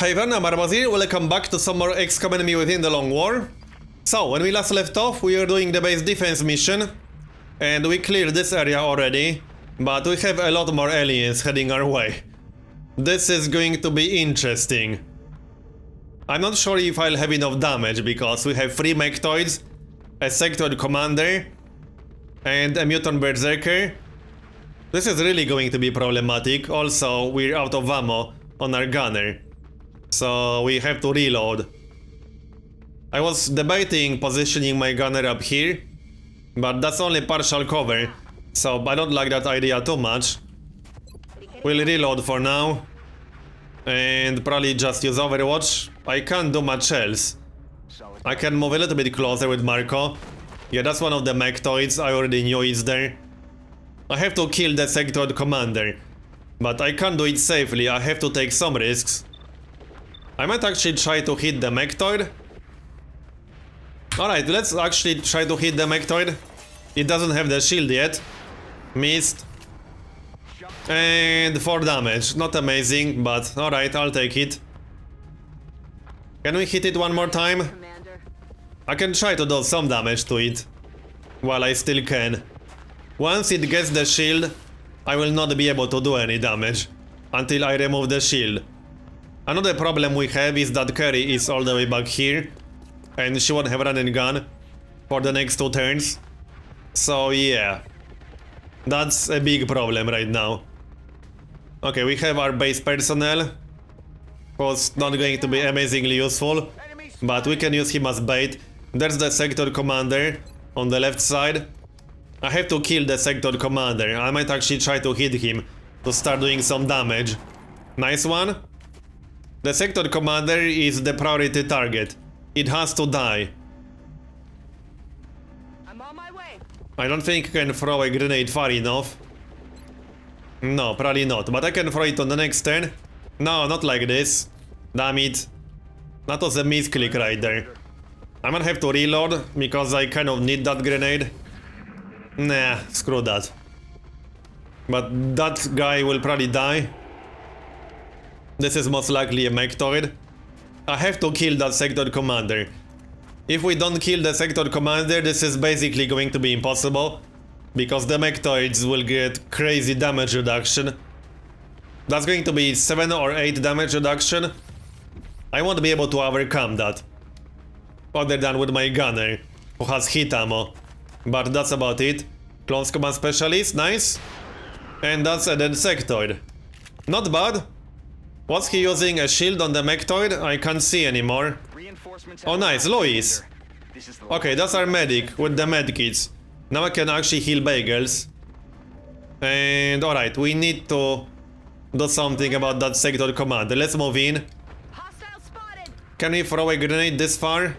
Hi everyone, I'm Marbozir. Welcome back to some more XCOM enemy within the long war. So, when we last left off, we were doing the base defense mission. And we cleared this area already. But we have a lot more aliens heading our way. This is going to be interesting. I'm not sure if I'll have enough damage, because we have 3 mechtoids, a sectoid commander, and a mutant berserker. This is really going to be problematic. Also, we're out of ammo on our gunner. So we have to reload. I was debating positioning my gunner up here, but that's only partial cover, so I don't like that idea too much. We'll reload for now, and probably just use Overwatch. I can't do much else. I can move a little bit closer with Marco. Yeah, that's one of the mechtoids, I already knew it's there. I have to kill the sectoid commander, but I can't do it safely, I have to take some risks. I might actually try to hit the mechtoid. Alright, let's actually try to hit the mechtoid. It doesn't have the shield yet. Missed. And 4 damage. Not amazing, but alright, I'll take it. Can we hit it one more time? I can try to do some damage to it, while I still can. Once it gets the shield, I will not be able to do any damage until I remove the shield. Another problem we have is that Carrie is all the way back here, and she won't have running gun for the next 2 turns. So yeah, that's a big problem right now. Okay, we have our base personnel, who's not going to be amazingly useful, but we can use him as bait. There's the sector commander on the left side. I have to kill the sector commander. I might actually try to hit him to start doing some damage. Nice one. The sector commander is the priority target. It has to die. I'm on my way. I don't think I can throw a grenade far enough. No, probably not, but I can throw it on the next turn. No, not like this. Damn it. That was a misclick right there. I'm gonna have to reload, because I kind of need that grenade. Nah, screw that. But that guy will probably die. This is most likely a mechtoid. I have to kill that sector commander. If we don't kill the sector commander, this is basically going to be impossible, because the mechtoids will get crazy damage reduction. That's going to be 7 or 8 damage reduction. I won't be able to overcome that, other than with my gunner, who has hit ammo. But that's about it. Close command specialist, nice. And that's a dead sectoid. Not bad. Was he using a shield on the mechtoid? I can't see anymore. Oh nice, Lois. Okay, that's our medic with the medkits. Now I can actually heal bagels. And alright, we need to do something about that sector commander. Let's move in. Can we throw a grenade this far?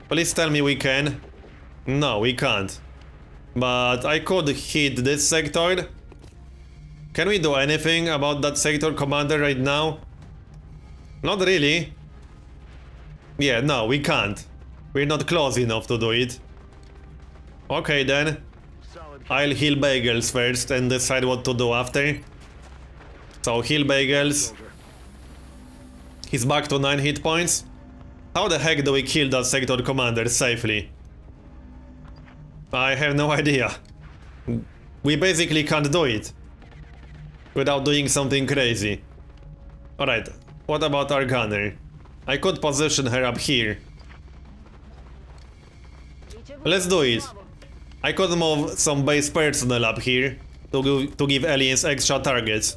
Please tell me we can. No, we can't. But I could hit this sectoid. Can we do anything about that sector commander right now? Not really. Yeah, no, we can't. We're not close enough to do it. Okay then. I'll heal bagels first and decide what to do after. So heal bagels. He's back to 9 hit points. How the heck do we kill that sector commander safely? I have no idea. We basically can't do it without doing something crazy. Alright, what about our gunner? I could position her up here. Let's do it. I could move some base personnel up here to give aliens extra targets.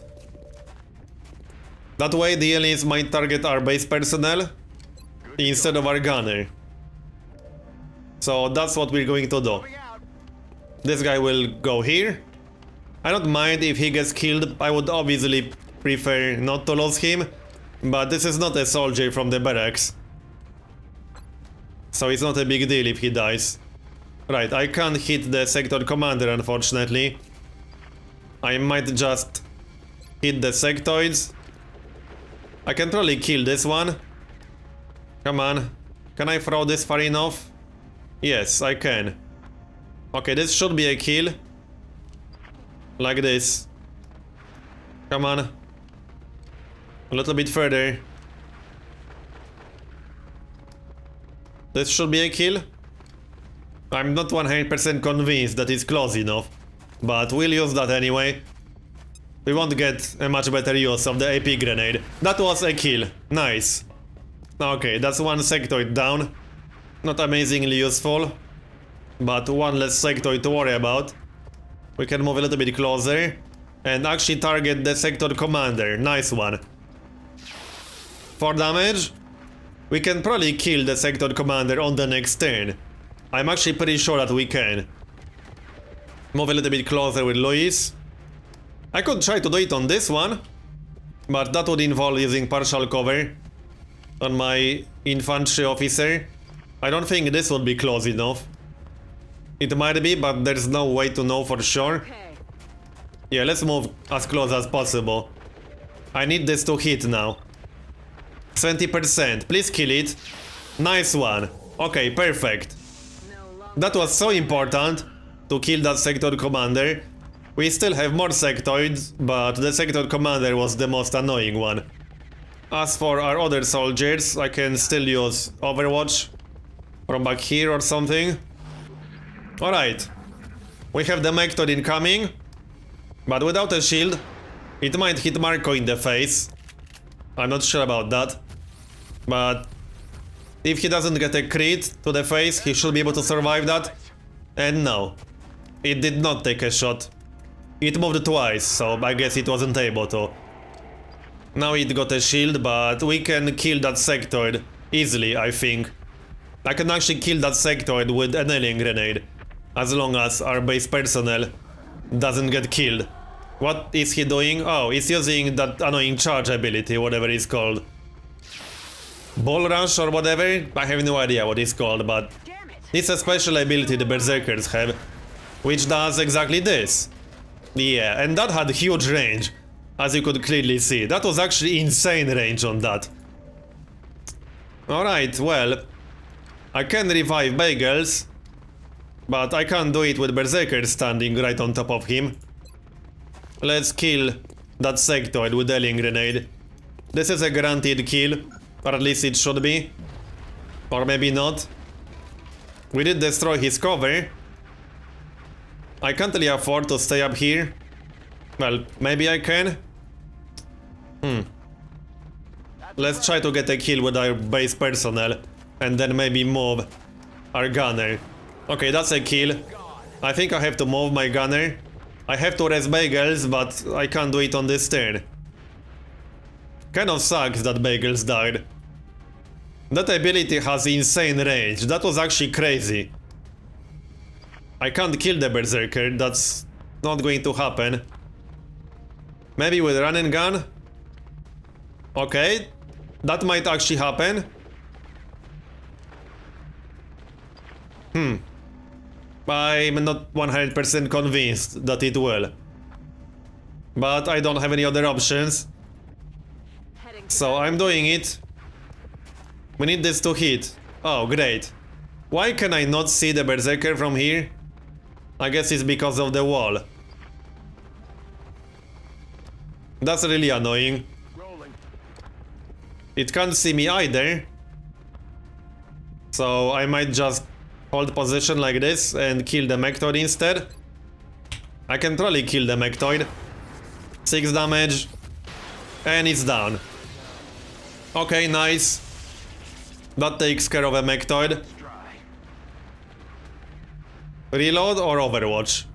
That way the aliens might target our base personnel instead of our gunner. So that's what we're going to do. This guy will go here. I don't mind if he gets killed. I would obviously prefer not to lose him, but this is not a soldier from the barracks, so it's not a big deal if he dies. Right, I can't hit the sector commander, unfortunately. I might just hit the sectoids. I can probably kill this one. Come on. Can I throw this far enough? Yes, I can. Okay, this should be a kill. Like this. Come on. A little bit further. This should be a kill. I'm not 100% convinced that it's close enough, but we'll use that anyway. We won't get a much better use of the AP grenade. That was a kill. Nice. Okay, that's one sectoid down. Not amazingly useful, but one less sectoid to worry about. We can move a little bit closer and actually target the sector commander. Nice one. 4 damage. We can probably kill the sector commander on the next turn. I'm actually pretty sure that we can. Move a little bit closer with Luis. I could try to do it on this one, but that would involve using partial cover on my infantry officer. I don't think this would be close enough. It might be, but there's no way to know for sure. Yeah, let's move as close as possible. I need this to hit now. 20%, please kill it. Nice one. Okay, perfect. That was so important to kill that sector commander. We still have more sectoids, but the sector commander was the most annoying one. As for our other soldiers, I can still use Overwatch from back here or something. Alright. We have the Mector incoming, but without a shield, it might hit Marco in the face. I'm not sure about that. But if he doesn't get a crit to the face, he should be able to survive that. And no, it did not take a shot. It moved twice, so I guess it wasn't able to. Now it got a shield, but we can kill that sectoid easily, I think. I can actually kill that sectoid with an alien grenade, as long as our base personnel doesn't get killed. What is he doing? Oh, he's using that annoying charge ability, whatever it's called. Ball rush or whatever? I have no idea what it's called, but it's a special ability the berserkers have, which does exactly this. Yeah, and that had huge range, as you could clearly see. That was actually insane range on that. Alright, well, I can revive Bagels, but I can't do it with Berserker standing right on top of him. Let's kill that sectoid with alien grenade. This is a guaranteed kill, or at least it should be. Or maybe not. We did destroy his cover. I can't really afford to stay up here. Well, maybe I can. Let's try to get a kill with our base personnel, and then maybe move our gunner. Okay, that's a kill. I think I have to move my gunner. I have to res Bagels, but I can't do it on this turn. Kind of sucks that Bagels died. That ability has insane range. That was actually crazy. I can't kill the Berserker, that's not going to happen. Maybe with run and gun? Okay, that might actually happen. I'm not 100% convinced that it will. But I don't have any other options. So I'm doing it. We need this to hit. Oh, great. Why can I not see the Berserker from here? I guess it's because of the wall. That's really annoying. It can't see me either. So I might just hold position like this and kill the Mectoid instead. I can probably kill the Mectoid. 6 damage. And it's down. Okay, nice. That takes care of a Mectoid. Reload or Overwatch?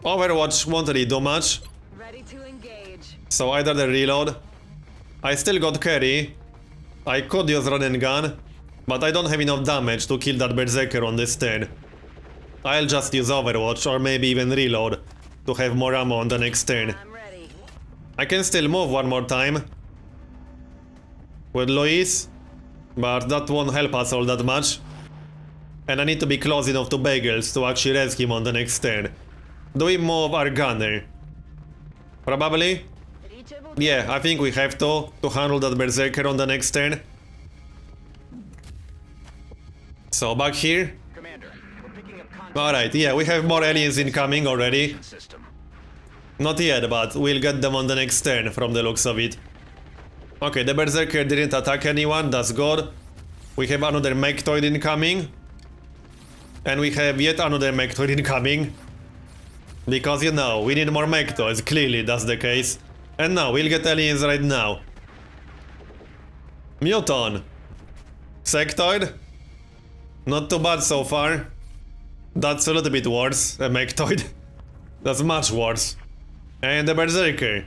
Overwatch won't really do much. Ready to engage. So either the reload. I still got carry. I could use run and gun, but I don't have enough damage to kill that Berserker on this turn. I'll just use Overwatch or maybe even reload to have more ammo on the next turn. I'm ready. I can still move one more time with Luis, but that won't help us all that much. And I need to be close enough to Bagels to actually res him on the next turn. Do we move our gunner? Probably? Yeah, I think we have to handle that Berserker on the next turn. So back here. Alright, yeah, we have more aliens incoming already. Not yet, but we'll get them on the next turn from the looks of it. Okay, the Berserker didn't attack anyone, that's good. We have another Mechtoid incoming. And we have yet another Mechtoid incoming. Because, you know, we need more Mechtoids, clearly that's the case. And now, we'll get aliens right now. Muton. Sectoid. Not too bad so far. That's a little bit worse, a Mechtoid. That's much worse. And the Berserker.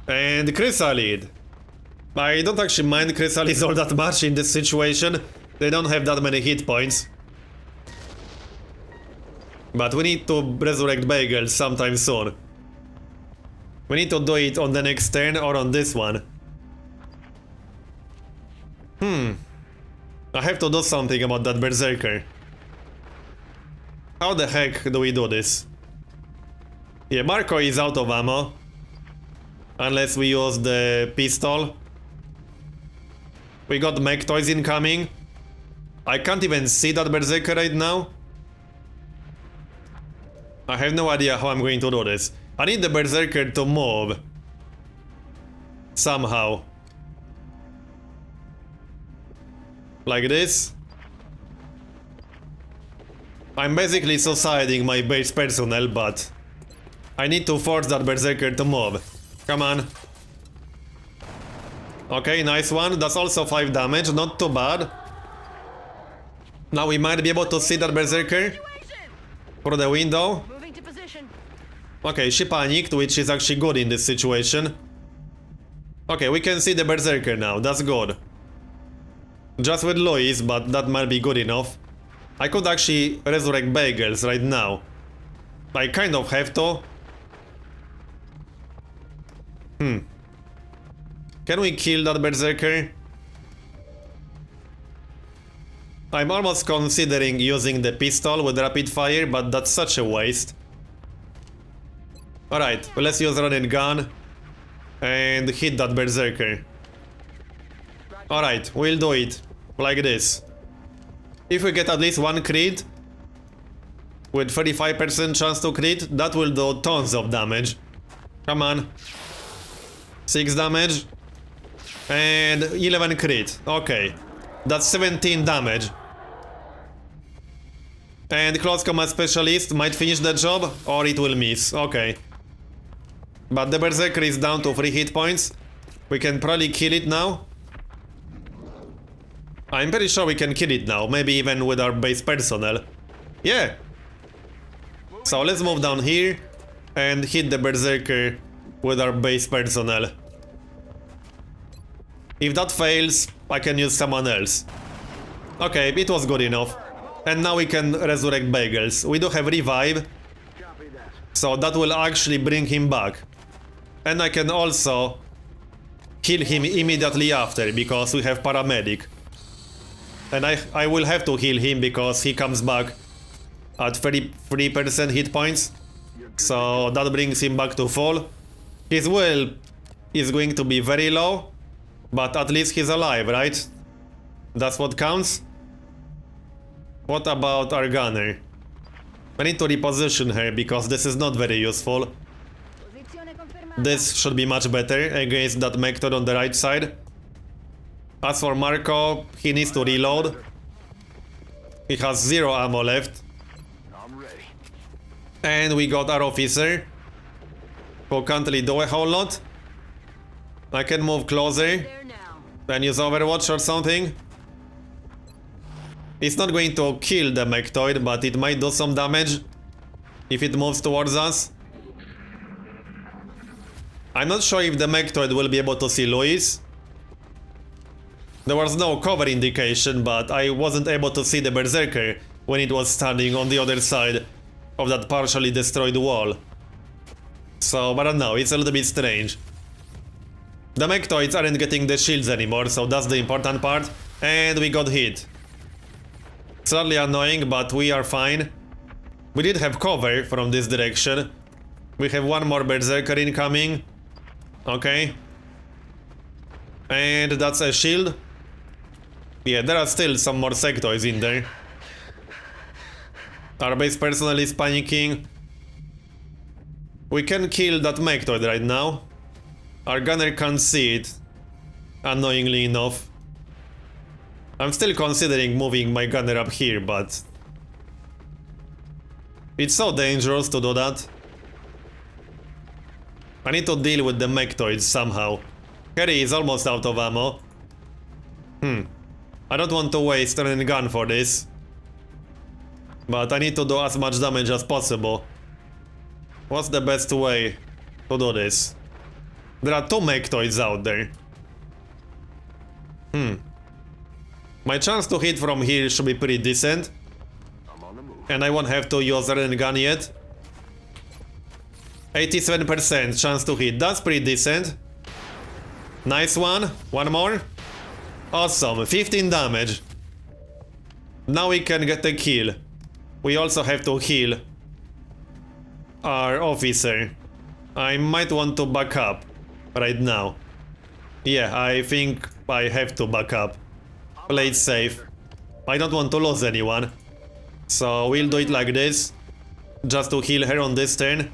And Chrysalid. I don't actually mind Chrysalids all that much in this situation. They don't have that many hit points. But we need to resurrect Bagel sometime soon. We need to do it on the next turn or on this one. I have to do something about that Berserker. How the heck do we do this? Yeah, Marco is out of ammo. Unless we use the pistol. We got Mechtoids incoming. I can't even see that Berserker right now. I have no idea how I'm going to do this. I need the Berserker to move. Somehow. Like this. I'm basically suiciding my base personnel, but I need to force that Berserker to move. Come on. Okay, nice one. That's also 5 damage, not too bad. Now we might be able to see that Berserker through the window. Moving to position. Okay, she panicked, which is actually good in this situation. Okay, we can see the Berserker now, that's good. Just with Lois, but that might be good enough. I could actually resurrect Bagels right now. I kind of have to. Can we kill that Berserker? I'm almost considering using the pistol with rapid fire, but that's such a waste. Alright, let's use run and gun and hit that Berserker. Alright, we'll do it like this. If we get at least one crit with 35% chance to crit, that will do tons of damage. Come on. 6 damage and 11 crit. Okay, that's 17 damage. And Close Combat Specialist might finish the job, or it will miss. Okay. But the Berserker is down to 3 hit points. We can probably kill it now. I'm pretty sure we can kill it now, maybe even with our base personnel. Yeah! So let's move down here and hit the Berserker with our base personnel. If that fails, I can use someone else. Okay, it was good enough. And now we can resurrect Bagels. We do have revive, so that will actually bring him back. And I can also heal him immediately after, because we have paramedic. And I will have to heal him because he comes back at 33% hit points. So that brings him back to full. His will is going to be very low, but at least he's alive, right? That's what counts. What about our gunner? I need to reposition her because this is not very useful. Posizione confermata. This should be much better against that Mechtoid on the right side. As for Marco, he needs to reload. He has 0 ammo left. I'm ready. And we got our officer, who can't really do a whole lot. I can move closer There now. and use Overwatch or something. It's not going to kill the Mechtoid, but it might do some damage if it moves towards us. I'm not sure if the Mechtoid will be able to see Louis. There was no cover indication, but I wasn't able to see the Berserker when it was standing on the other side of that partially destroyed wall. So, I don't know, it's a little bit strange. The Mechtoids aren't getting the shields anymore, so that's the important part. And we got hit. Slightly annoying, but we are fine. We did have cover from this direction. We have one more Berserker incoming. Okay. And that's a shield. Yeah, there are still some more sectoids in there. Our base personnel is panicking. We can kill that Mechtoid right now. Our gunner can't see it, annoyingly enough. I'm still considering moving my gunner up here, but it's so dangerous to do that. I need to deal with the mechtoids somehow. Harry is almost out of ammo. I don't want to waste a gun for this. But I need to do as much damage as possible. What's the best way to do this? There are 2 mechtoids out there. My chance to hit from here should be pretty decent. And I won't have to use a gun yet. 87% chance to hit, that's pretty decent. Nice one, one more. Awesome, 15 damage. Now we can get a kill. We also have to heal our officer. I might want to back up right now. Yeah, I think I have to back up. Play it safe. I don't want to lose anyone. So we'll do it like this. Just to heal her on this turn.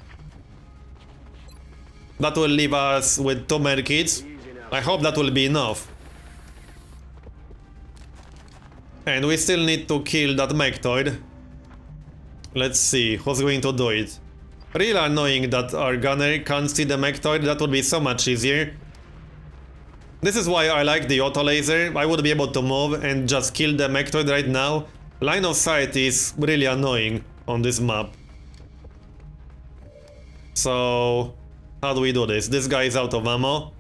That will leave us with 2 medkits. I hope that will be enough. And we still need to kill that mechtoid. Let's see who's going to do it. Really annoying that our gunner can't see the mechtoid. That would be so much easier. This is why I like the auto laser. I would be able to move and just kill the mechtoid right now. Line of sight is really annoying on this map. So how do we do this? This guy is out of ammo.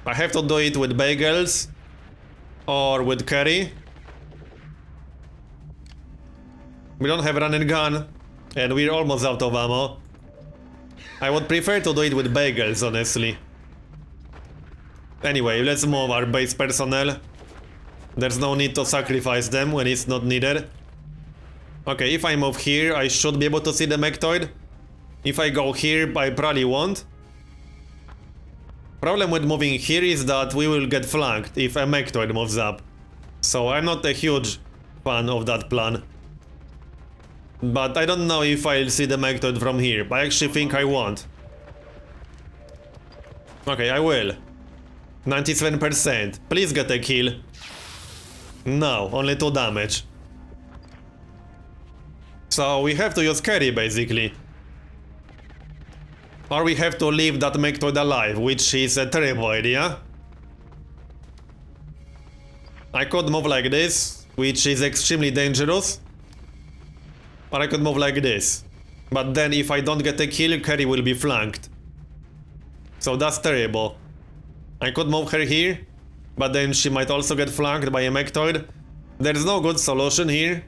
I have to do it with bagels or with Carry. We don't have run and gun and we're almost out of ammo. I would prefer to do it with bagels, honestly. Anyway, let's move our base personnel. There's no need to sacrifice them when it's not needed. Okay, if I move here, I should be able to see the mechtoid. If I go here, I probably won't. Problem with moving here is that we will get flanked if a mechtoid moves up. So I'm not a huge fan of that plan. But I don't know if I'll see the mechtoid from here. I actually think I won't. Okay, I will. 97%. Please get a kill. No, only 2 damage. So we have to use Carry basically. Or we have to leave that mechtoid alive, which is a terrible idea. I could move like this, which is extremely dangerous. Or I could move like this. But then if I don't get a kill, Carry will be flanked. So that's terrible. I could move her here, but then she might also get flanked by a mechtoid. There's no good solution here.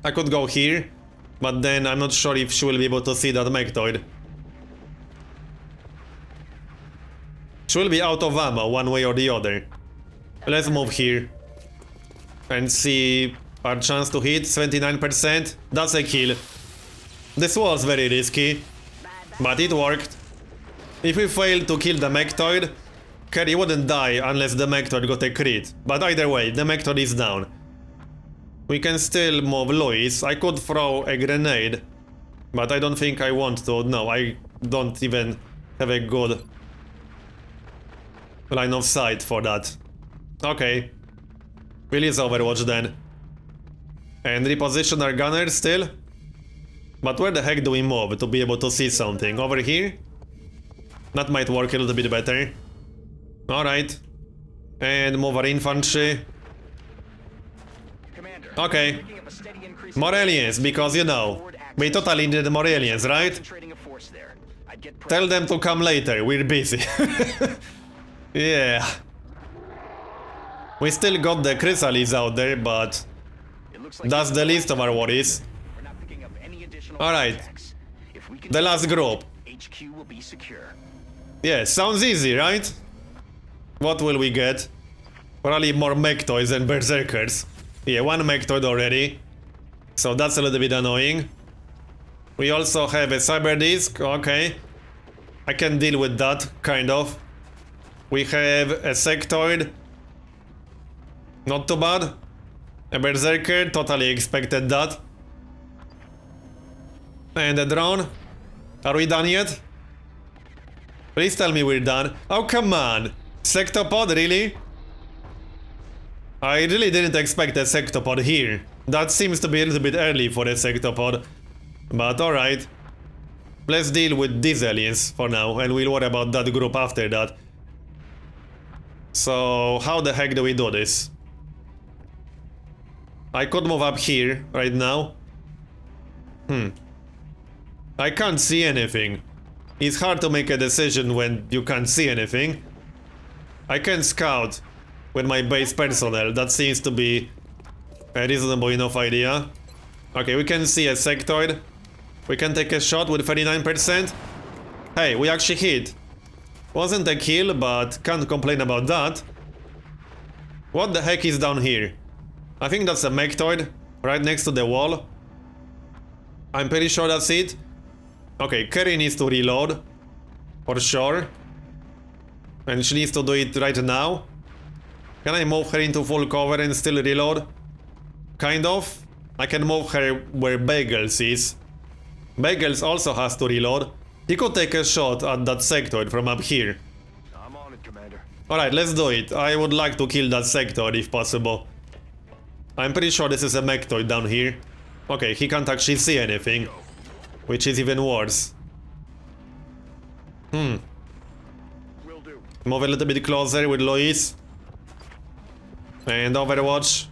I could go here, but then I'm not sure if she will be able to see that mechtoid. She will be out of ammo one way or the other. Let's move here and see our chance to hit. 79%. That's a kill. This was very risky, but it worked. If we fail to kill the mechtoid, Carry wouldn't die unless the mechtoid got a crit. But either way, the mechtoid is down. We can still move Louis. I could throw a grenade, but I don't think I want to. No, I don't even have a good line of sight for that. Okay. We'll use Overwatch then. And reposition our gunner still. But where the heck do we move to be able to see something? Over here? That might work a little bit better. Alright. And move our infantry. Okay. More aliens, because you know, we totally need more aliens, right? Tell them to come later, we're busy. Yeah. We still got the chrysalids out there, but that's the least of our worries. Alright. The last group. Yeah, sounds easy, right? What will we get? Probably more mechtoids and berserkers. Yeah, 1 mechtoid already. So that's a little bit annoying. We also have a cyber disc, okay. I can deal with that, kind of. We have a sectoid. Not too bad. A berserker, totally expected that. And a drone. Are we done yet? Please tell me we're done. Oh, come on. Sectopod, really? I really didn't expect a sectopod here. That seems to be a little bit early for a sectopod. But alright. Let's deal with these aliens for now, and we'll worry about that group after that. So, how the heck do we do this? I could move up here right now. I can't see anything. It's hard to make a decision when you can't see anything. I can scout with my base personnel. That seems to be a reasonable enough idea. Okay, we can see a sectoid. We can take a shot with 39%. Hey, we actually hit. Wasn't a kill, but can't complain about that. What the heck is down here? I think that's a mechtoid, right next to the wall. I'm pretty sure that's it. Okay, Kerry needs to reload. For sure. And she needs to do it right now. Can I move her into full cover and still reload? Kind of. I can move her where Bagels is. Bagels also has to reload. He could take a shot at that sectoid from up here. I'm on it, Commander. Alright, let's do it. I would like to kill that sectoid if possible. I'm pretty sure this is a mechtoid down here. Okay, he can't actually see anything. Which is even worse. Will do. Move a little bit closer with Lois. And Overwatch.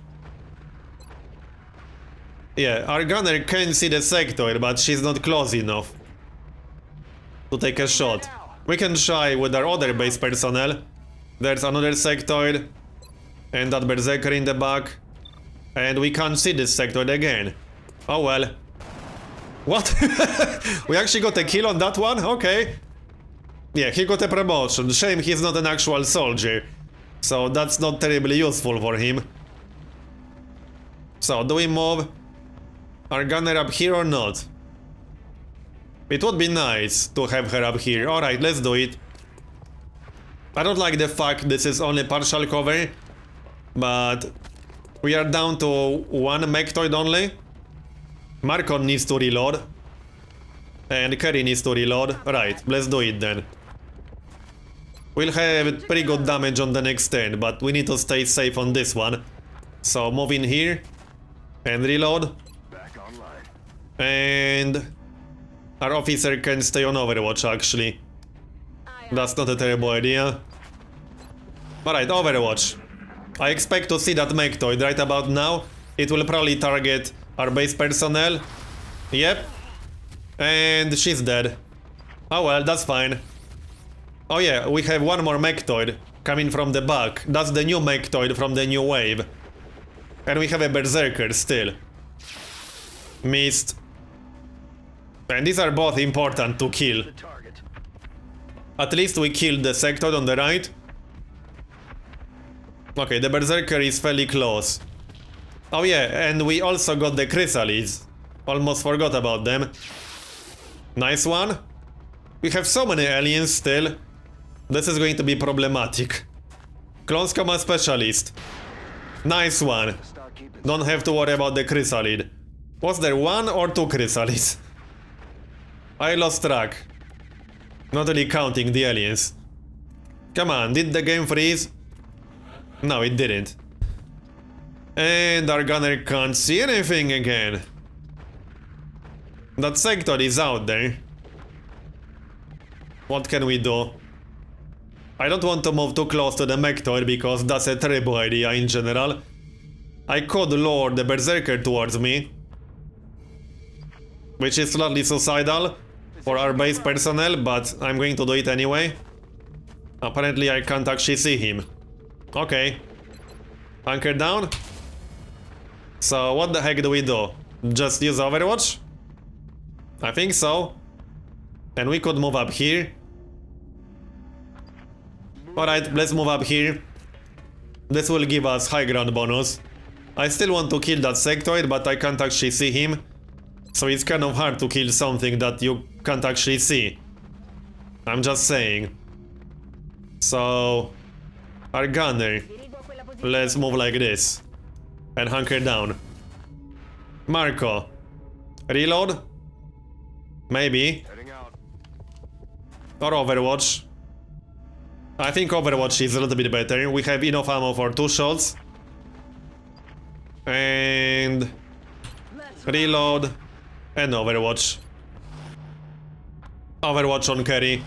Yeah, our gunner can see the sectoid, but she's not close enough to take a shot. We can try with our other base personnel. There's another sectoid. And that berserker in the back. And we can't see this sectoid again. Oh well. What? We actually got a kill on that one? Okay. Yeah, he got a promotion. Shame he's not an actual soldier. So that's not terribly useful for him. So, do we move our gunner up here or not? It would be nice to have her up here. Alright, let's do it. I don't like the fact this is only partial cover. But we are down to one mechtoid only. Marcon needs to reload. And Kerry needs to reload. Right, let's do it then. We'll have pretty good damage on the next turn, but we need to stay safe on this one. So move in here. And reload. Back online. And our officer can stay on Overwatch actually. That's not a terrible idea. Alright, Overwatch. I expect to see that mechtoid right about now. It will probably target our base personnel. Yep. And she's dead. Oh well, that's fine. Oh yeah, we have one more mechtoid coming from the back. That's the new mechtoid from the new wave. And we have a berserker still. Missed. And these are both important to kill. The target. At least we killed the sectoid on the right. Okay, the berserker is fairly close. Oh yeah, and we also got the chrysalids. Almost forgot about them. Nice one. We have so many aliens still. This is going to be problematic. Clones Command Specialist. Nice one. Start keeping. Don't have to worry about the chrysalid. Was there one or two chrysalids? I lost track. Not really counting the aliens. Come on, did the game freeze? No, it didn't. And our gunner can't see anything again. That sector is out there. What can we do? I don't want to move too close to the mechtoid because that's a terrible idea in general. I could lure the berserker towards me, which is slightly suicidal for our base personnel, but I'm going to do it anyway. Apparently I can't actually see him. Okay. Hunker down. So what the heck do we do? Just use Overwatch? I think so. And we could move up here. Alright, let's move up here. This will give us high ground bonus. I still want to kill that sectoid, but I can't actually see him. So it's kind of hard to kill something that you can't actually see. I'm just saying. So... our gunner. Dirigo a quella posizione. Let's move like this. And hunker down. Marco. Reload? Maybe. Heading out. Or Overwatch. I think Overwatch is a little bit better. We have enough ammo for 2 shots. And Let's reload and Overwatch. Overwatch on carry.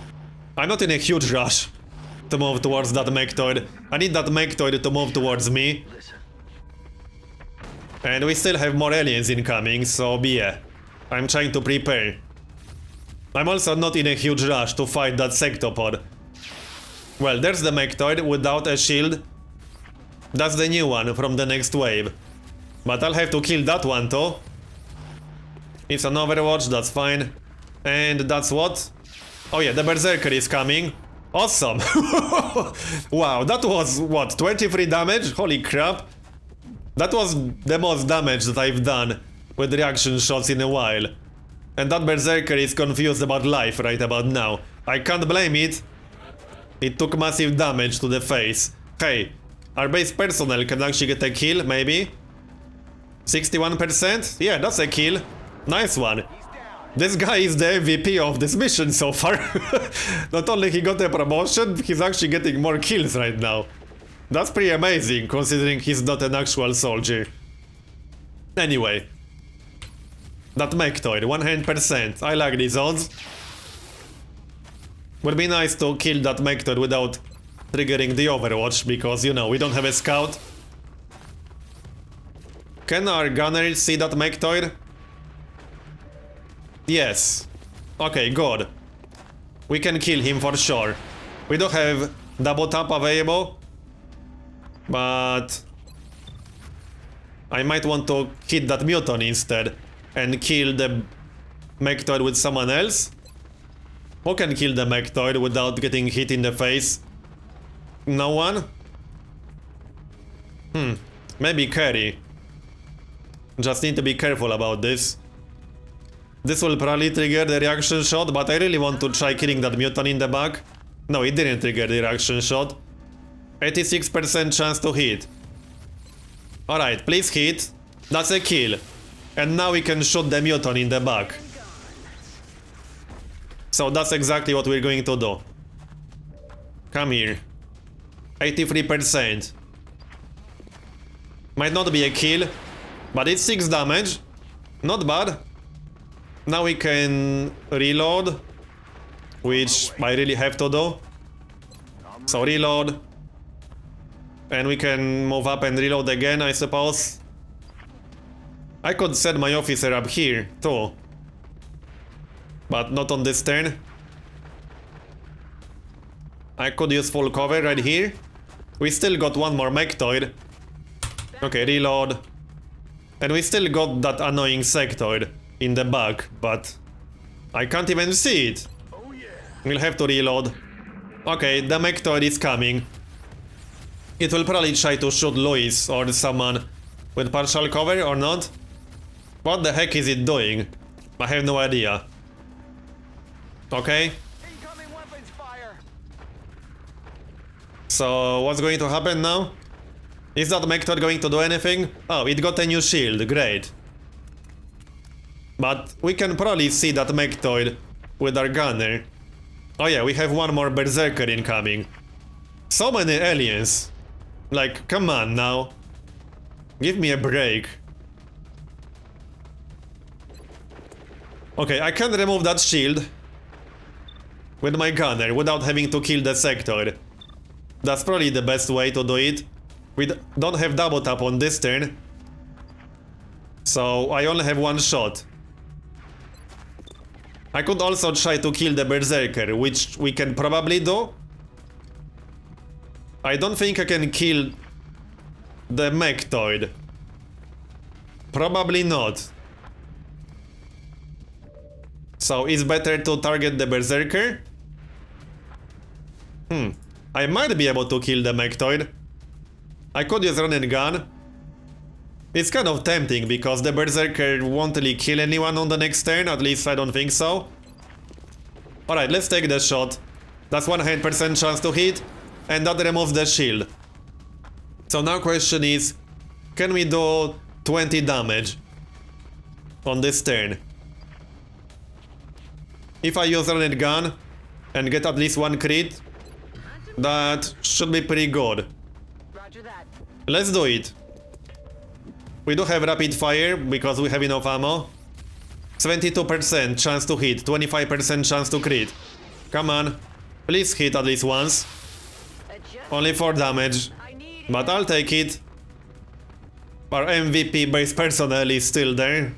I'm not in a huge rush to move towards that Mechtoid. I need that Mechtoid to move towards me. Listen. And we still have more aliens incoming, so yeah. I'm trying to prepare. I'm also not in a huge rush to fight that Sectopod. Well, there's the Mechtoid without a shield. That's the new one from the next wave. But I'll have to kill that one too. It's an Overwatch, that's fine. And that's what? Oh yeah, the Berserker is coming. Awesome! Wow, that was what, 23 damage? Holy crap. That was the most damage that I've done with reaction shots in a while. And that Berserker is confused about life right about now. I can't blame it. It took massive damage to the face. Hey, our base personnel can actually get a kill, maybe? 61%? Yeah, that's a kill. Nice one. This guy is the MVP of this mission so far. Not only he got a promotion, he's actually getting more kills right now. That's pretty amazing, considering he's not an actual soldier. Anyway. That Mechtoid, 100%. I like these odds. Would be nice to kill that Mechtoid without triggering the Overwatch, because, you know, we don't have a scout. Can our gunner see that Mechtoid? Yes. Okay, good. We can kill him for sure. We don't have double tap available. But I might want to hit that Muton instead and kill the Mechtoid with someone else. Who can kill the Mechtoid without getting hit in the face? No one? Maybe Carry. Just need to be careful about this. This will probably trigger the reaction shot, but I really want to try killing that Muton in the back. No, it didn't trigger the reaction shot. 86% chance to hit. Alright, please hit. That's a kill. And now we can shoot the Muton in the back. So that's exactly what we're going to do. Come here. 83%. Might not be a kill, but it's 6 damage. Not bad. Now we can reload, which I really have to do. So reload. And we can move up and reload again, I suppose. I could set my officer up here, too. But not on this turn. I could use full cover right here. We still got one more Mechtoid. Okay, reload. And we still got that annoying Sectoid in the back, but I can't even see it. Oh yeah. We'll have to reload. Okay, the Mechtoid is coming. It will probably try to shoot Luis or someone with partial cover or not. What the heck is it doing? I have no idea. Okay. Incoming weapons fire. So what's going to happen now? Is that Mechtoid going to do anything? Oh, it got a new shield, great. But we can probably see that Mechtoid with our gunner. Oh yeah, we have one more Berserker incoming. So many aliens. Like, come on now. Give me a break. Okay, I can remove that shield with my gunner without having to kill the Sectoid. That's probably the best way to do it. We don't have double tap on this turn. So I only have one shot. I could also try to kill the Berserker, which we can probably do. I don't think I can kill the Mechtoid. Probably not. So it's better to target the Berserker? I might be able to kill the Mechtoid. I could use run and gun. It's kind of tempting because the Berserker won't really kill anyone on the next turn, at least I don't think so. Alright, let's take the shot. That's 100% chance to hit, and that removes the shield. So now question is, can we do 20 damage on this turn? If I use run and gun and get at least one crit, That should be pretty good. Roger that. Let's do it. We do have rapid fire because we have enough ammo. 72% chance to hit, 25% chance to crit. Come on. Please hit at least once. Adjust. Only 4 damage. I need But I'll take it. Our MVP base personnel is still there.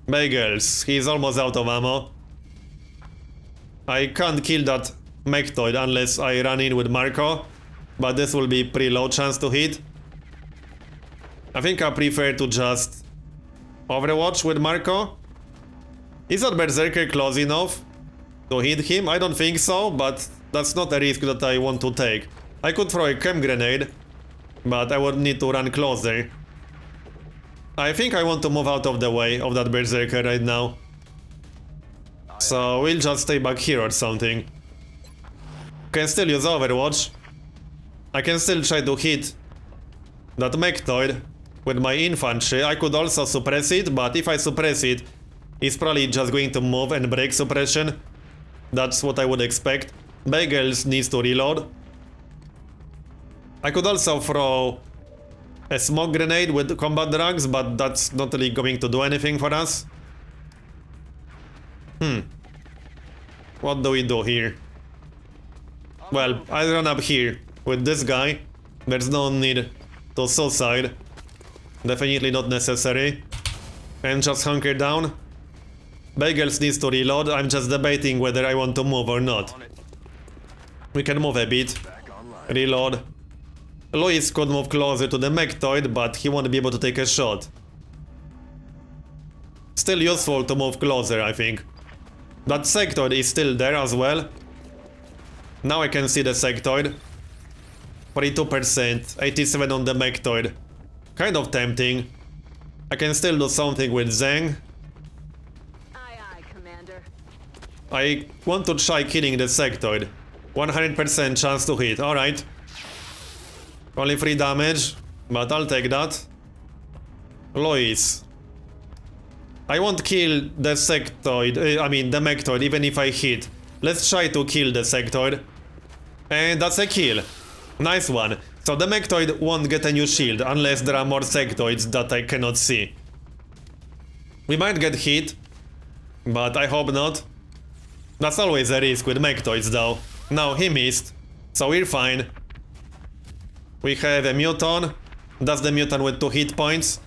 Bagels. He's almost out of ammo. I can't kill that Mechtoid unless I run in with Marco. But this will be pretty low chance to hit. I think I prefer to just Overwatch with Marco. Is that Berserker close enough to hit him? I don't think so, but that's not a risk that I want to take. I could throw a chem grenade, but I would need to run closer. I think I want to move out of the way of that Berserker right now. So we'll just stay back here or something. Can still use Overwatch. I can still try to hit that Mechtoid with my infantry. I could also suppress it, but if I suppress it, it's probably just going to move and break suppression. That's what I would expect. Bagels needs to reload. I could also throw a smoke grenade with combat drugs, but that's not really going to do anything for us. What do we do here? Well, I run up here with this guy. There's no need to suicide. Definitely not necessary. And just hunker down. Bagels needs to reload. I'm just debating whether I want to move or not. We can move a bit. Reload. Luis could move closer to the Mechtoid, but he won't be able to take a shot. Still useful to move closer, I think. That Sectoid is still there as well. Now I can see the Sectoid. 42%, 87 on the Mechtoid. Kind of tempting. I can still do something with Zeng. Aye, aye, Commander. I want to try killing the Sectoid. 100% chance to hit, alright. Only 3 damage, but I'll take that. Lois. I won't kill the Sectoid, the Mechtoid, even if I hit. Let's try to kill the Sectoid. And that's a kill. Nice one. So the Mechtoid won't get a new shield unless there are more Sectoids that I cannot see. We might get hit, but I hope not. That's always a risk with Mechtoids though. No, he missed, so we're fine. We have a Muton. That's the Muton with 2 hit points.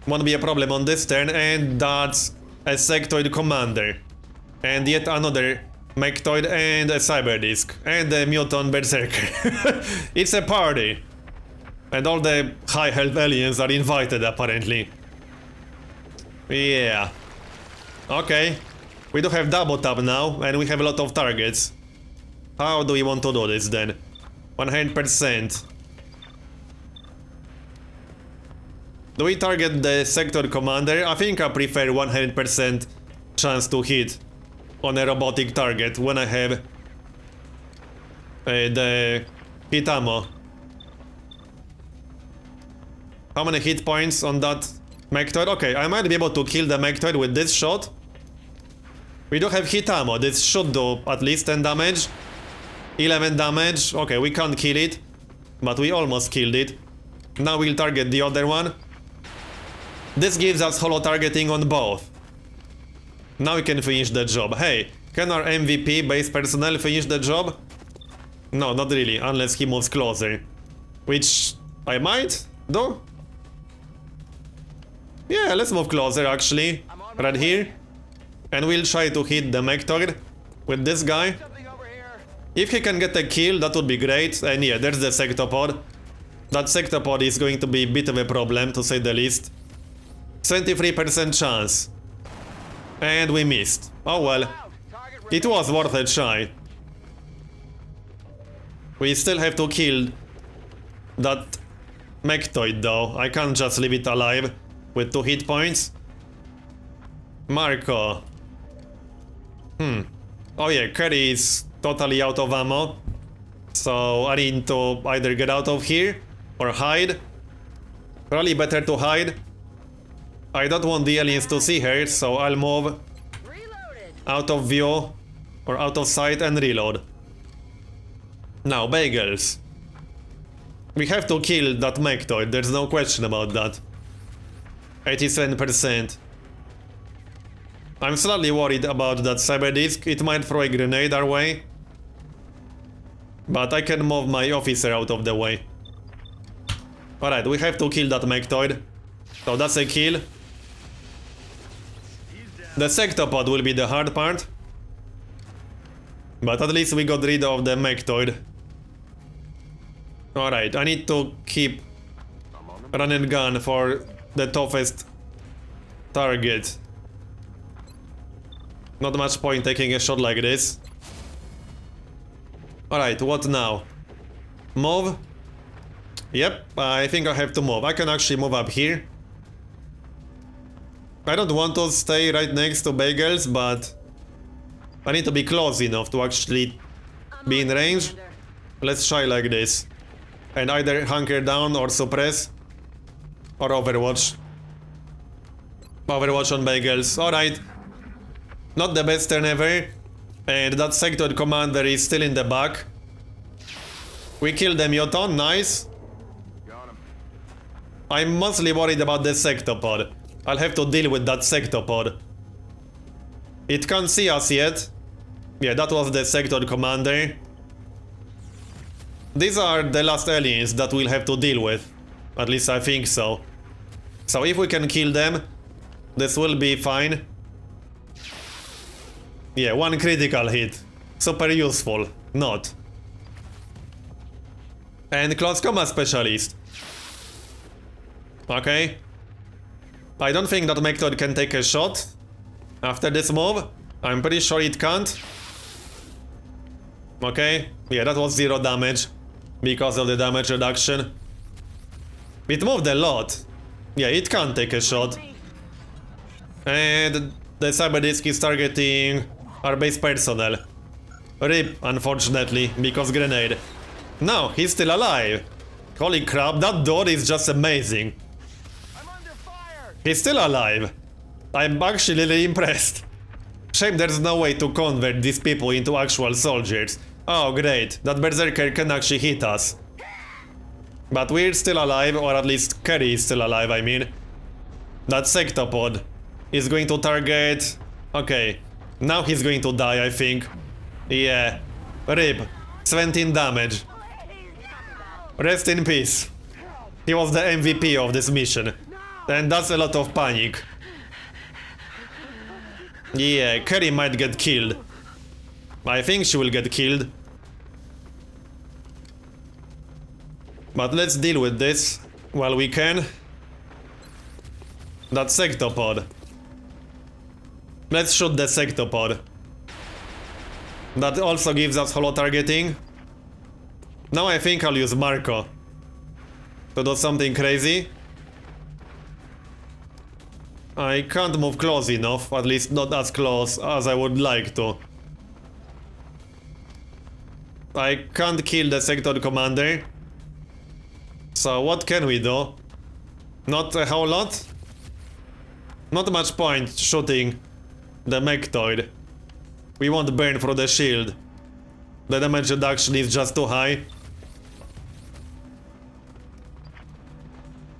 Won't be a problem on this turn, and that's a Sectoid Commander. And yet another Mechtoid and a Cyberdisk. And a Muton Berserker. It's a party. And all the high health aliens are invited apparently. Yeah. Okay. We do have double tap now, and we have a lot of targets. How do we want to do this then? 100%. Do we target the Sector Commander? I think I prefer 100% chance to hit on a robotic target when I have the hit ammo. How many hit points on that Mechtoid? Okay, I might be able to kill the Mechtoid with this shot. We do have hit ammo. This should do at least 10 damage. 11 damage. Okay, we can't kill it, but we almost killed it. Now we'll target the other one. This gives us holo targeting on both. Now we can finish the job. Hey, can our MVP base personnel finish the job? No, not really, unless he moves closer. Which I might do. Yeah, let's move closer actually. Right here. And we'll try to hit the Mechtoid with this guy. Something over here. If he can get a kill, that would be great. And yeah, there's the Sectopod. That Sectopod is going to be a bit of a problem, to say the least. 23% chance. And we missed. Oh well. Out. Target It was worth a try. We still have to kill that Mechtoid though. I can't just leave it alive with 2 hit points. Marco. Oh yeah, Curry is totally out of ammo. So I need to either get out of here or hide. Probably better to hide. I don't want the aliens to see her, so I'll move Reloaded. out of view or out of sight and reload. Now, bagels. We have to kill that mechtoid, there's no question about that. 87%. I'm slightly worried about that cyberdisk, it might throw a grenade our way. But I can move my officer out of the way. Alright, we have to kill that mechtoid. So that's a kill. The sectopod will be the hard part. But at least we got rid of the mechtoid. Alright, I need to keep run and gun for the toughest target. Not much point taking a shot like this. Alright, what now? Move? Yep, I think I have to move. I can actually move up here. I don't want to stay right next to bagels, but I need to be close enough to actually be in range. Let's try like this. And either hunker down or suppress. Or overwatch. Overwatch on bagels. Alright. Not the best turn ever. And that sector commander is still in the back. We killed the Myoton, nice. I'm mostly worried about the sectopod. I'll have to deal with that sectopod. It can't see us yet. Yeah, that was the sector commander. These are the last aliens that we'll have to deal with. At least I think so. So if we can kill them, this will be fine. Yeah, one critical hit. Super useful. Not. And close combat specialist. Okay. I don't think that mechtoid can take a shot after this move. I'm pretty sure it can't. Okay. Yeah, that was 0 damage because of the damage reduction. It moved a lot. Yeah, it can't take a shot. And the cyberdisk is targeting our base personnel. RIP, unfortunately, because grenade. No, he's still alive. Holy crap, that door is just amazing. I'm under fire. He's still alive. I'm actually really impressed. Shame there's no way to convert these people into actual soldiers. Oh great, that berserker can actually hit us. But we're still alive, or at least Kerry is still alive, I mean. That sectopod is going to target... Okay, now he's going to die, I think. Yeah, RIP, 17 damage. Rest in peace. He was the MVP of this mission. And that's a lot of panic. Yeah, Kerry might get killed. I think she will get killed. But let's deal with this while we can. That sectopod. Let's shoot the sectopod. That also gives us holo targeting. Now I think I'll use Marco to do something crazy. I can't move close enough, at least not as close as I would like to. I can't kill the sector commander. So what can we do? Not a whole lot? Not much point shooting the mechtoid. We won't burn through the shield. The damage reduction is just too high.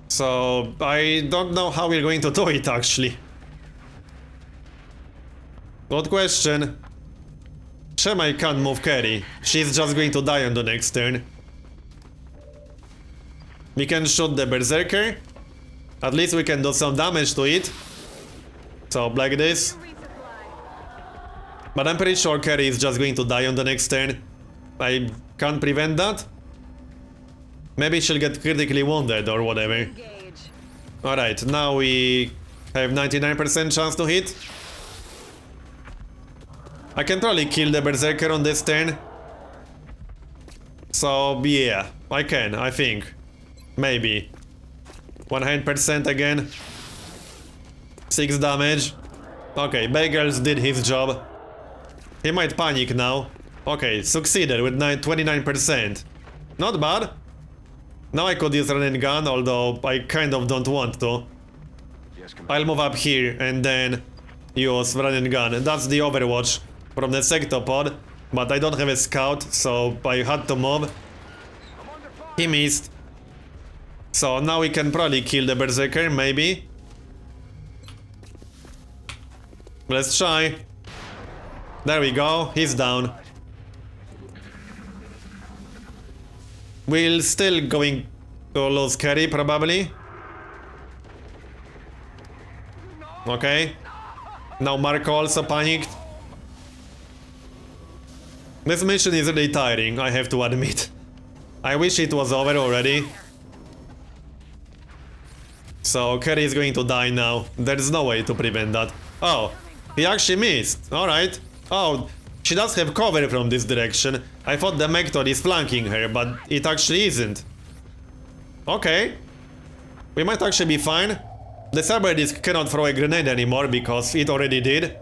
So I don't know how we're going to do it actually. Good question. Shame I can't move Kerry. She's just going to die on the next turn. We can shoot the berserker. At least we can do some damage to it. So like this. But I'm pretty sure Kerry is just going to die on the next turn. I can't prevent that. Maybe she'll get critically wounded or whatever. Alright, now we have 99% chance to hit. I can probably kill the berserker on this turn. So yeah, I can, I think. Maybe. 100% again. 6 damage. Okay, Bagels did his job. He might panic now. Okay, succeeded with 29%. Not bad. Now I could use run and gun, although I kind of don't want to. I'll move up here and then use run and gun. That's the Overwatch from the sectopod, but I don't have a scout, so I had to move. I'm under fire. He missed. So now we can probably kill the berserker, maybe. Let's try. There we go, he's down. We'll still going to lose carry, probably. Okay. Now Marco also panicked. This mission is really tiring, I have to admit. I wish it was over already. So Kerry is going to die now. There's no way to prevent that. Oh, he actually missed. Alright. Oh, she does have cover from this direction. I thought the Mector is flanking her, but it actually isn't. Okay. We might actually be fine. The cyber disc cannot throw a grenade anymore because it already did.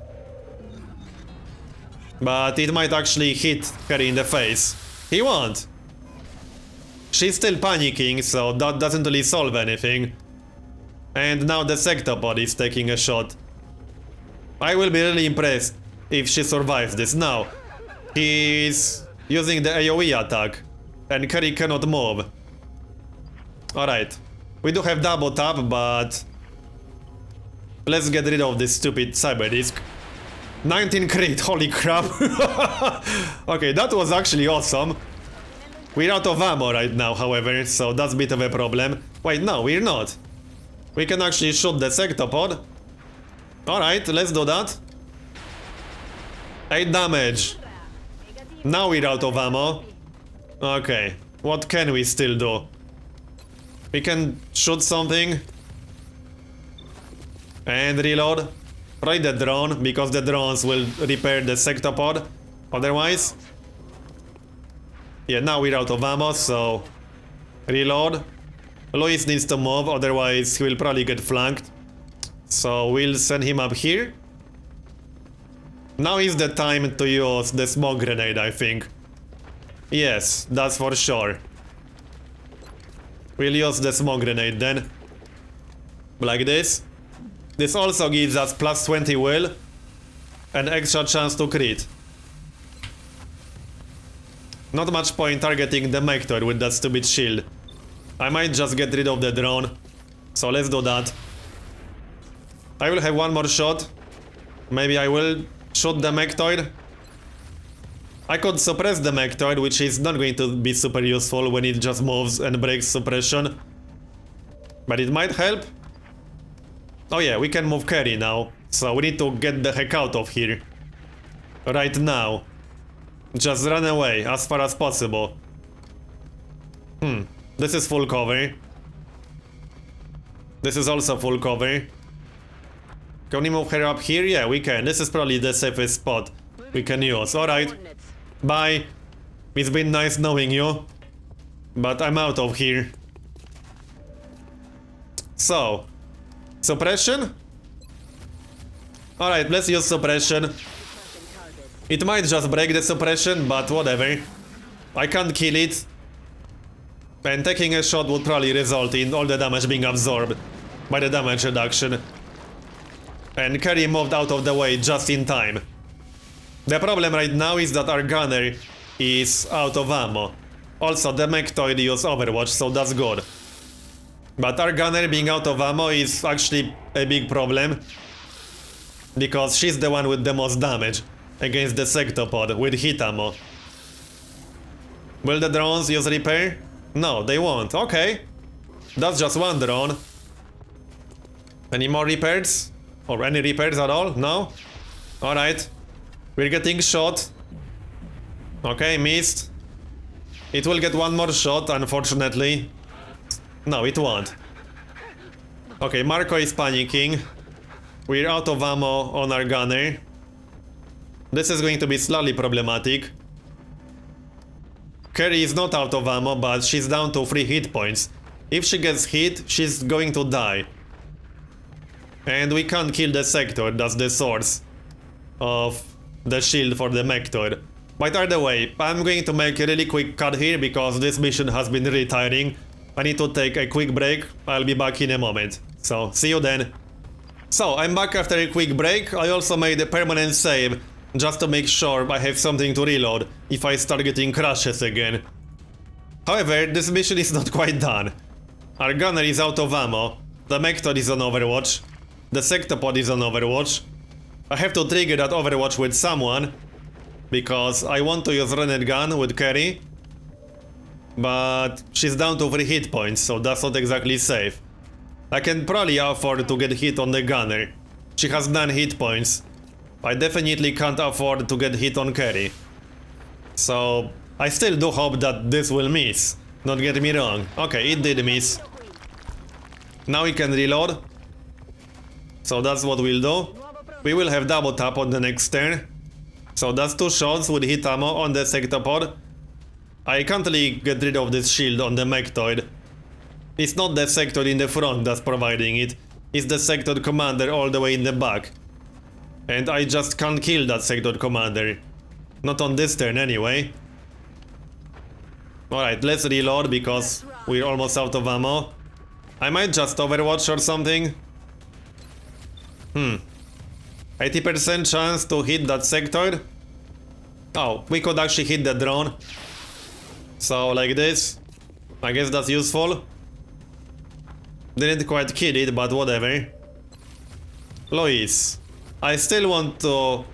But it might actually hit Kerry in the face. He won't. She's still panicking, so that doesn't really solve anything. And now the sectopod is taking a shot. I will be really impressed if she survives this. Now, he's using the AoE attack, and Kerry cannot move. Alright, we do have double tap, but let's get rid of this stupid cyber disc. 19 crit, holy crap. Okay, that was actually awesome. We're out of ammo right now, however, so that's a bit of a problem. Wait, no, we're not. We can actually shoot the sectopod. Alright, let's do that. 8 damage. Now we're out of ammo. Okay, what can we still do? We can shoot something. And reload. Try the drone, because the drones will repair the sectopod. Otherwise... Yeah, now we're out of ammo, so... Reload. Luis needs to move, otherwise he will probably get flanked. So we'll send him up here. Now is the time to use the smoke grenade, I think. Yes, that's for sure. We'll use the smoke grenade then. Like this. This also gives us plus 20 will. An extra chance to crit. Not much point targeting the Mector with that stupid shield. I might just get rid of the drone. So let's do that. I will have one more shot. Maybe I will shoot the Mectoid. I could suppress the Mectoid, which is not going to be super useful when it just moves and breaks suppression. But it might help. Oh yeah, we can move Kerry now. So we need to get the heck out of here. Right now. Just run away as far as possible. This is full cover. This is also full cover. Can we move her up here? Yeah, we can. This is probably the safest spot we can use. Alright. Bye. It's been nice knowing you. But I'm out of here. So. Suppression? Alright, let's use suppression. It might just break the suppression, but whatever. I can't kill it. And taking a shot would probably result in all the damage being absorbed by the damage reduction. And Kerry moved out of the way just in time. The problem right now is that our gunner is out of ammo. Also, the Mectoid used Overwatch, so that's good. But our gunner being out of ammo is actually a big problem. Because she's the one with the most damage against the sectopod with hit ammo. Will the drones use repair? No, they won't. Okay. That's just one drone. Any more repairs? Or any repairs at all? No? Alright. We're getting shot. Okay, missed. It will get one more shot, unfortunately. No, it won't. Okay, Marco is panicking. We're out of ammo on our gunner. This is going to be slightly problematic. Kerry is not out of ammo, but she's down to 3 hit points. If she gets hit, she's going to die. And we can't kill the sector, that's the source of the shield for the Mector. But either way, I'm going to make a really quick cut here because this mission has been really tiring. I need to take a quick break, I'll be back in a moment. So, see you then. So, I'm back after a quick break. I also made a permanent save just to make sure I have something to reload if I start getting crashes again. However, this mission is not quite done. Our gunner is out of ammo, the Mector is on Overwatch, the Sectopod is on Overwatch. I have to trigger that Overwatch with someone, because I want to use run and gun with Carrie, but she's down to 3 hit points, so that's not exactly safe. I can probably afford to get hit on the gunner. She has 9 hit points. I definitely can't afford to get hit on Carrie. So I still do hope that this will miss. Don't get me wrong. Okay, it did miss. Now we can reload. So that's what we'll do. We will have double tap on the next turn. So that's 2 shots with hit ammo on the Sectopod. I can't really get rid of this shield on the Mectoid. It's not the sector in the front that's providing it. It's the sector commander all the way in the back. And I just can't kill that sector commander. Not on this turn anyway. Alright, let's reload because we're almost out of ammo. I might just Overwatch or something. 80% chance to hit that sector. Oh, we could actually hit the drone. So like this. I guess that's useful. Didn't quite kill it, but whatever. Lois. I still want to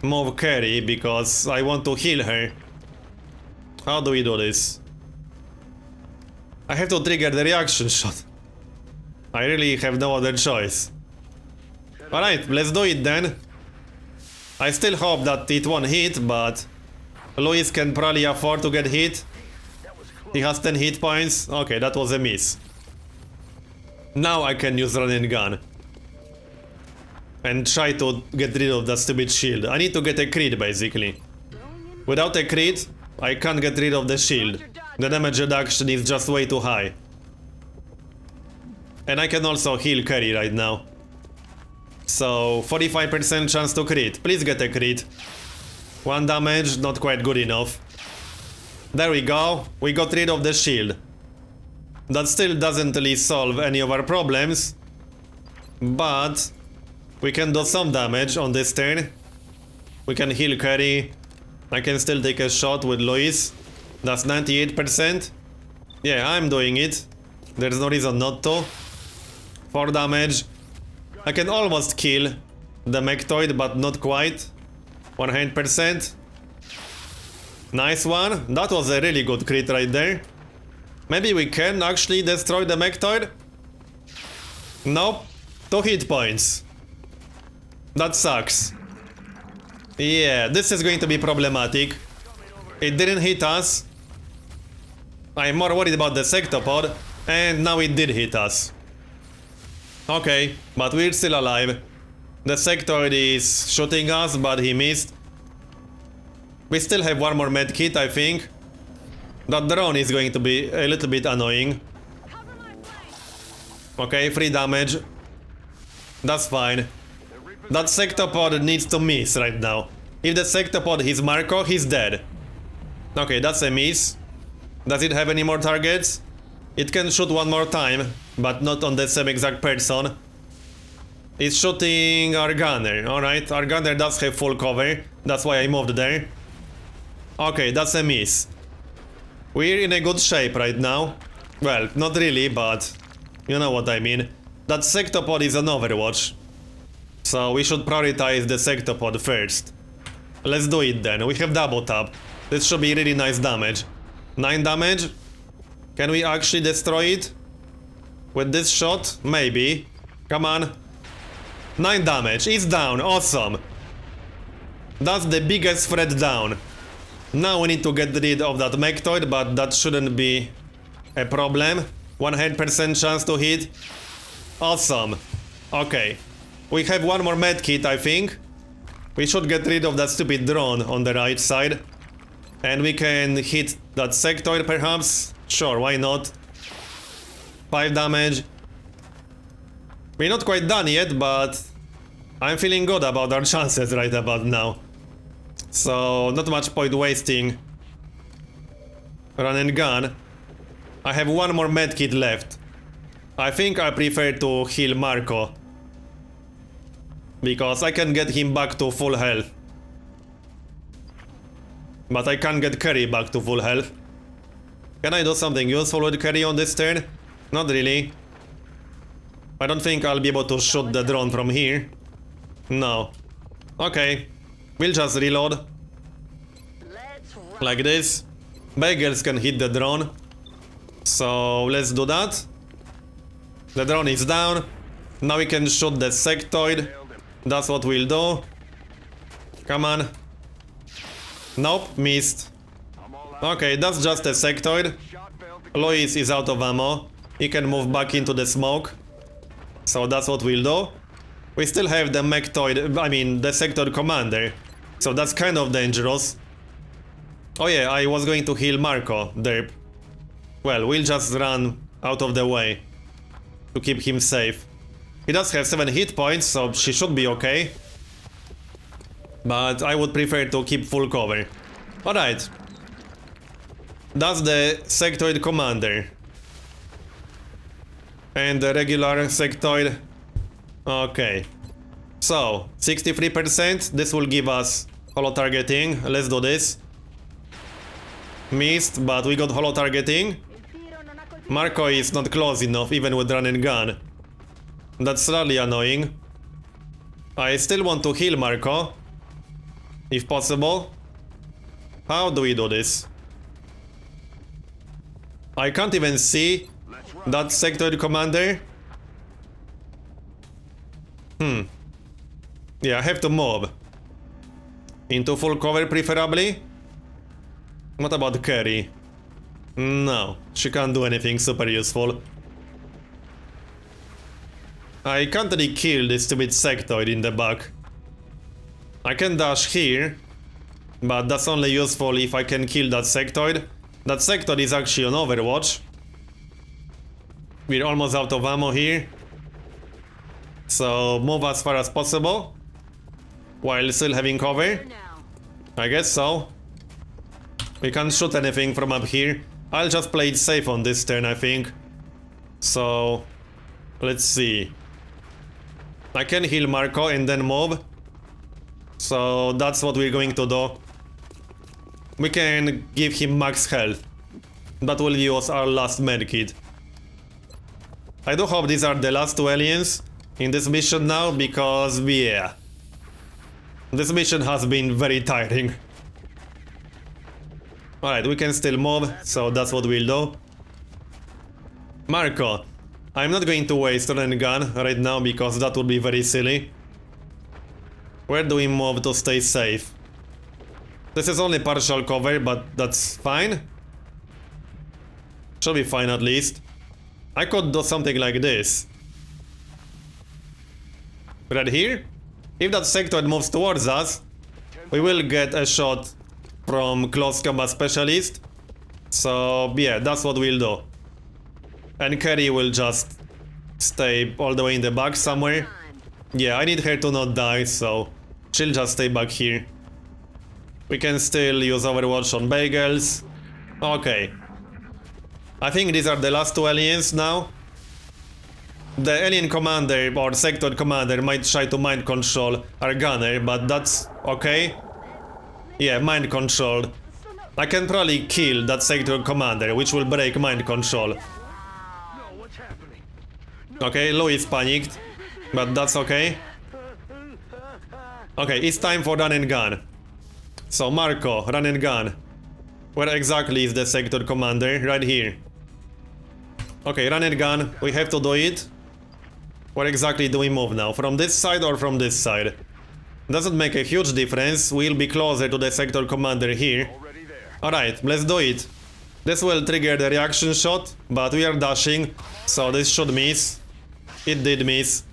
move Carrie because I want to heal her. How do we do this? I have to trigger the reaction shot. I really have no other choice. Alright, let's do it then. I still hope that it won't hit, but Lois can probably afford to get hit. He has 10 hit points. Okay, that was a miss. Now I can use run and gun. And try to get rid of that stupid shield. I need to get a crit basically. Without a crit, I can't get rid of the shield. The damage reduction is just way too high. And I can also heal Carrie right now. So 45% chance to crit. Please get a crit. 1 damage, not quite good enough. There we go. We got rid of the shield. That still doesn't really solve any of our problems. But we can do some damage on this turn. We can heal Carrie. I can still take a shot with Lois. That's 98%. Yeah, I'm doing it. There's no reason not to. 4 damage. I can almost kill the Mectoid, but not quite. 100%. Nice one. That was a really good crit right there. Maybe we can actually destroy the Mectoid? Nope. 2 hit points. That sucks. Yeah, this is going to be problematic. It didn't hit us. I'm more worried about the Sectopod. And now it did hit us. Okay, but we're still alive. The Sectoid is shooting us, but he missed. We still have 1 more medkit, I think. That drone is going to be a little bit annoying. Okay, 3 damage. That's fine. That Sectopod needs to miss right now. If the Sectopod hits Marco, he's dead. Okay, that's a miss. Does it have any more targets? It can shoot 1 more time, but not on the same exact person. It's shooting our gunner. Alright, our gunner does have full cover. That's why I moved there. Okay, that's a miss. We're in a good shape right now. Well, not really, but you know what I mean. That Sectopod is an Overwatch. So we should prioritize the Sectopod first. Let's do it then. We have double tap. This should be really nice damage. 9 damage. Can we actually destroy it? With this shot? Maybe. Come on. 9 damage. It's down. Awesome. That's the biggest threat down. Now we need to get rid of that Mectoid, but that shouldn't be a problem. 100% chance to hit. Awesome. Okay. We have 1 more medkit, I think. We should get rid of that stupid drone on the right side. And we can hit that Sectoid, perhaps? Sure, why not? 5 damage. We're not quite done yet, but I'm feeling good about our chances right about now. So, not much point wasting run and gun. I have 1 more medkit left. I think I prefer to heal Marco, because I can get him back to full health But I can't get Kerry back to full health. Can I do something useful with Kerry on this turn? Not really. I don't think I'll be able to shoot the drone from here. No. Okay. We'll just reload. Let's rock. Like this. Bagels can hit the drone. So let's do that. The drone is down. Now we can shoot the sectoid. That's what we'll do. Come on. Nope, missed. I'm all out. Okay, that's just a sectoid. Shot failed to Lois is out of ammo. He can move back into the smoke. So that's what we'll do. We still have the mechtoid, I mean the sectoid commander. So that's kind of dangerous. Oh yeah, I was going to heal Marco, derp. Well, we'll just run out of the way to keep him safe. He does have 7 hit points, so she should be okay. But I would prefer to keep full cover. Alright. That's the sectoid commander. And the regular sectoid. Okay. So, 63%. This will give us holo targeting. Let's do this. Missed, but we got holo targeting. Marco is not close enough, even with run and gun. That's really annoying. I still want to heal Marco. If possible. How do we do this? I can't even see that sectoid commander. Yeah, I have to move. Into full cover preferably. What about Kerry? No, she can't do anything super useful. I can't really kill this stupid sectoid in the back. I can dash here, but that's only useful if I can kill that sectoid. That sectoid is actually on Overwatch. We're almost out of ammo here. So move as far as possible while still having cover. Now. I guess so. We can't shoot anything from up here. I'll just play it safe on this turn, I think. So let's see. I can heal Marco and then move. So that's what we're going to do. We can give him max health. That will use our last medkit. I do hope these are the last 2 aliens in this mission now, because yeah. This mission has been very tiring. Alright, we can still move, so that's what we'll do. Marco. I'm not going to waste run and gun right now, because that would be very silly. Where do we move to stay safe? This is only partial cover, but that's fine. Should be fine at least. I could do something like this. Right here? If that sectoid moves towards us, we will get a shot from close combat specialist. So yeah, that's what we'll do. And Kerry will just stay all the way in the back somewhere. Yeah, I need her to not die, so she'll just stay back here. We can still use Overwatch on Bagels. Okay. I think these are the last 2 aliens now. The alien commander or sectoid commander might try to mind control our gunner, but that's okay. Yeah, mind controlled. I can probably kill that sectoid commander, which will break mind control. No, what's happening? Okay, Louis panicked, but that's okay. Okay, it's time for run and gun. So Marco, run and gun. Where exactly is the sectoid commander? Right here. Okay, run and gun. We have to do it. Where exactly do we move now? From this side or from this side? Doesn't make a huge difference. We'll be closer to the sectoid commander here. Already there. Alright, let's do it. This will trigger the reaction shot, but we are dashing, so this should miss. It did miss.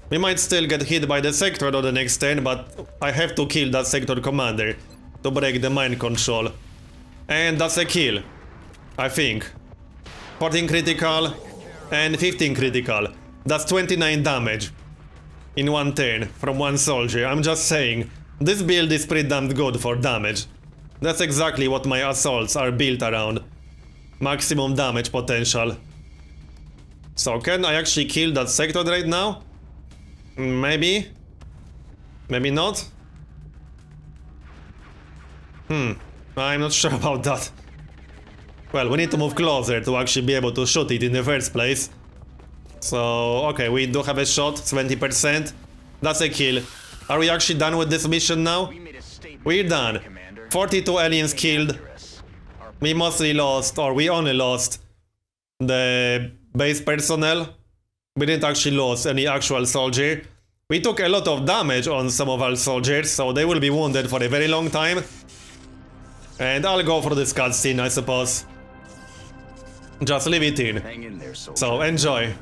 We might still get hit by the sectoid on the next turn, but I have to kill that sectoid commander to break the mind control. And that's a kill, I think. 14 critical and 15 critical. That's 29 damage in 1 turn from 1 soldier. I'm just saying, this build is pretty damn good for damage. That's exactly what my assaults are built around. Maximum damage potential. So can I actually kill that sectoid right now? Maybe. Maybe not. I'm not sure about that. Well, we need to move closer to actually be able to shoot it in the first place. So, okay, we do have a shot, 20%. That's a kill. Are we actually done with this mission now? We made a statement. We're done. Commander. 42 aliens killed. We mostly lost, or we only lost the base personnel. We didn't actually lose any actual soldier. We took a lot of damage on some of our soldiers, so they will be wounded for a very long time. And I'll go for this cutscene, I suppose. Just leave it in. Hang in there, soldier. So enjoy.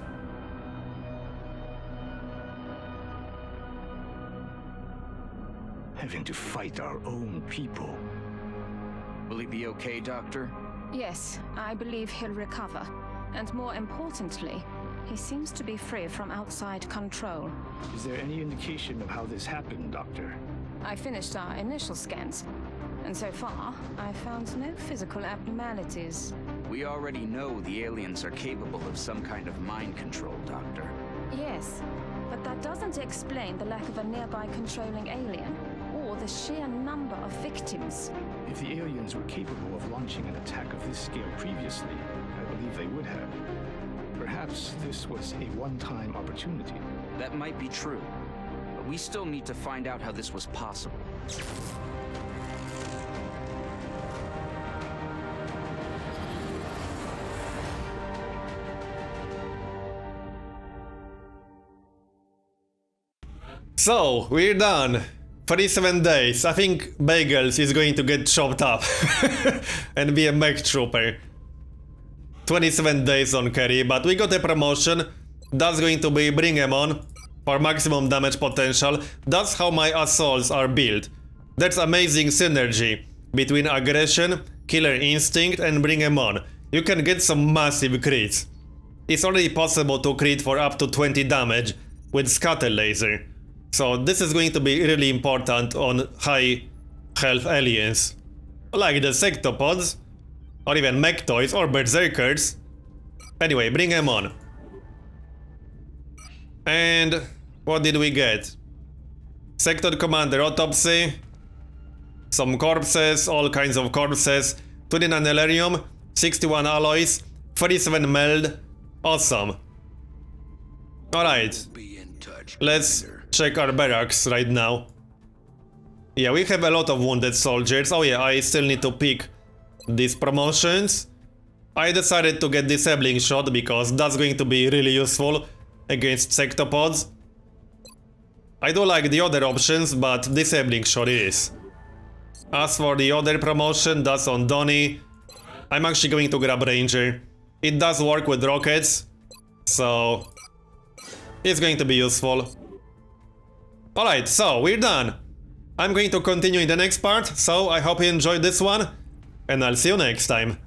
Having to fight our own people. Will he be okay, Doctor? Yes, I believe he'll recover. And more importantly, he seems to be free from outside control. Is there any indication of how this happened, Doctor? I finished our initial scans, and so far, I found no physical abnormalities. We already know the aliens are capable of some kind of mind control, Doctor. Yes, but that doesn't explain the lack of a nearby controlling alien, or the sheer number of victims. If the aliens were capable of launching an attack of this scale previously, I believe they would have. Perhaps this was a one-time opportunity. That might be true, but we still need to find out how this was possible. So, we're done. 37 days. I think Bagels is going to get chopped up and be a mech trooper. 27 days on carry, but we got a promotion. That's going to be bring em on for maximum damage potential. That's how my assaults are built. That's amazing synergy between aggression, killer instinct and bring em on. You can get some massive crits. It's already possible to crit for up to 20 damage with scatter laser. So this is going to be really important on high health aliens. Like the sectopods, or even mechtoids or berserkers. Anyway, bring them on. And what did we get? Sector Commander Autopsy. Some corpses, all kinds of corpses. 29 Elerium, 61 alloys, 37 meld. Awesome. Alright. Let's check our barracks right now. Yeah, we have a lot of wounded soldiers. Oh yeah, I still need to pick these promotions. I decided to get disabling shot because that's going to be really useful against sectopods. I do like the other options, but disabling shot is. As for the other promotion, that's on Donnie. I'm actually going to grab Ranger. It does work with rockets, so it's going to be useful. Alright, so we're done. I'm going to continue in the next part, so I hope you enjoyed this one, and I'll see you next time.